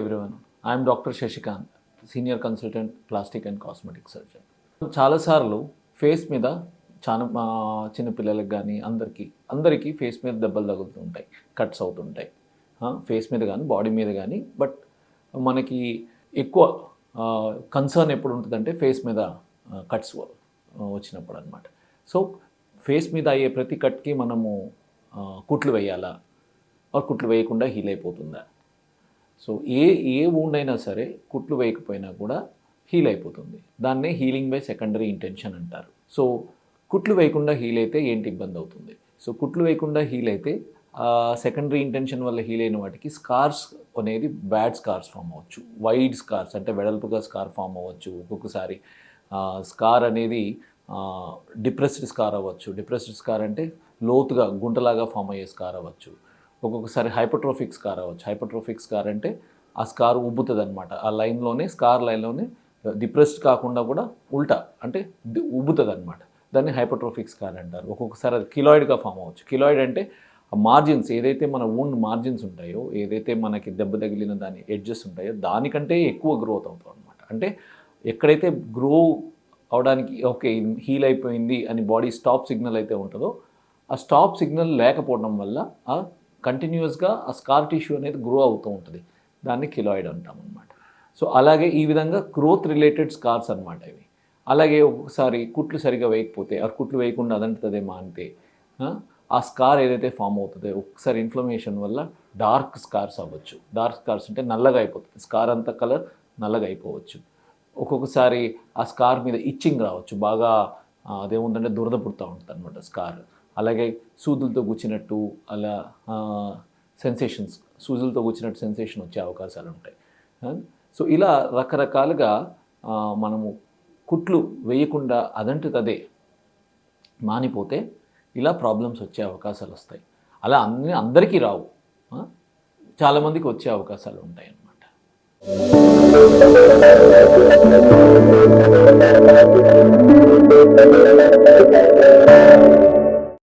everyone. I am Dr. Shashikant, Senior Consultant Plastic and Cosmetic Surgeon. చాలాసార్లు face మీద చాలా చిన్న పిల్లలకు కానీ అందరికీ ఫేస్ మీద దెబ్బలు తగులుతూ ఉంటాయి, కట్స్ అవుతుంటాయి. ఫేస్ మీద కానీ బాడీ మీద కానీ. బట్ మనకి ఎక్కువ కన్సర్న్ ఎప్పుడు ఉంటుందంటే ఫేస్ మీద కట్స్ వచ్చినప్పుడు అనమాట. సో ఫేస్ మీద అయ్యే ప్రతి కట్కి మనము కుట్లు వేయాలా, కుట్లు వేయకుండా హీల్ అయిపోతుందా? సో ఏ వూండ్ అయినా సరే కుట్లు వేయకపోయినా కూడా హీల్ అయిపోతుంది. దాన్నే హీలింగ్ బై సెకండరీ ఇంటెన్షన్ అంటారు. సో కుట్లు వేయకుండా హీల్ అయితే ఏంటి ఇబ్బంది అవుతుంది? సో కుట్లు వేయకుండా హీల్ అయితే సెకండరీ ఇంటెన్షన్ వల్ల హీల్ అయిన వాటికి స్కార్స్ అనేది బ్యాడ్ స్కార్స్ ఫామ్ అవ్వచ్చు. వైడ్ స్కార్స్ అంటే వెడల్పుగా స్కార్ ఫామ్ అవ్వచ్చు. ఒక్కొక్కసారి స్కార్ అనేది డిప్రెస్డ్ స్కార్ అవ్వచ్చు. డిప్రెస్డ్ స్కార్ అంటే లోతుగా గుంటలాగా ఫామ్ అయ్యే స్కార్ అవ్వచ్చు. ఒక్కొక్కసారి హైపర్ట్రోఫిక్ స్కార్ అవ్వచ్చు. హైపర్ట్రోఫిక్ స్కార్ అంటే ఆ స్కార్ ఉబ్బుతుంది అనమాట. ఆ లైన్లోనే స్కార్ లైన్లోనే డిప్రెస్డ్ కాకుండా కూడా ఉల్టా అంటే ఉబ్బుతుంది అనమాట. దాన్ని హైపర్ట్రోఫిక్ స్కార్ అంటారు. ఒక్కొక్కసారి అది కిలాయిడ్గా ఫామ్ అవ్వచ్చు. కిలాయిడ్ అంటే ఆ మార్జిన్స్ ఏదైతే మన వూండ్ మార్జిన్స్ ఉంటాయో, ఏదైతే మనకి దెబ్బ తగిలిన దాని ఎడ్జెస్ ఉంటాయో దానికంటే ఎక్కువ గ్రోత్ అవుతుంది అనమాట. అంటే ఎక్కడైతే గ్రో అవడానికి ఓకే హీల్ అయిపోయింది అని బాడీ స్టాప్ సిగ్నల్ అయితే ఉంటుందో ఆ స్టాప్ సిగ్నల్ లేకపోవడం వల్ల ఆ కంటిన్యూస్గా ఆ స్కార్ టిష్యూ అనేది గ్రో అవుతూ ఉంటుంది. దాన్ని కిలాయిడ్ అంటాం అనమాట. సో అలాగే ఈ విధంగా గ్రోత్ రిలేటెడ్ స్కార్స్ అనమాట ఇవి. అలాగే ఒక్కొక్కసారి కుట్లు సరిగా వేయకపోతే ఆ కుట్లు వేయకుండా అదంటదే మానితే ఆ స్కార్ ఏదైతే ఫామ్ అవుతుందో ఒక్కసారి ఇన్ఫ్లమేషన్ వల్ల డార్క్ స్కార్స్ అవ్వచ్చు. డార్క్ స్కార్స్ అంటే నల్లగా అయిపోతుంది. స్కార్ అంతా కలర్ నల్లగా అయిపోవచ్చు. ఒక్కొక్కసారి ఆ స్కార్ మీద ఇచ్చింగ్ రావచ్చు. బాగా అదేముందంటే దురద పుడుతూ ఉంటుంది అనమాట స్కార్. అలాగే సూదులతో గుచ్చినట్టు అలా సెన్సేషన్స్, సూదులతో గుచ్చినట్టు సెన్సేషన్ వచ్చే అవకాశాలు ఉంటాయి. సో ఇలా రకరకాలుగా మనము కుట్లు వేయకుండా అదంటదే మానిపోతే ఇలా ప్రాబ్లమ్స్ వచ్చే అవకాశాలు వస్తాయి. అలా అందరికీ రావు, చాలామందికి వచ్చే అవకాశాలు ఉంటాయి అన్నమాట.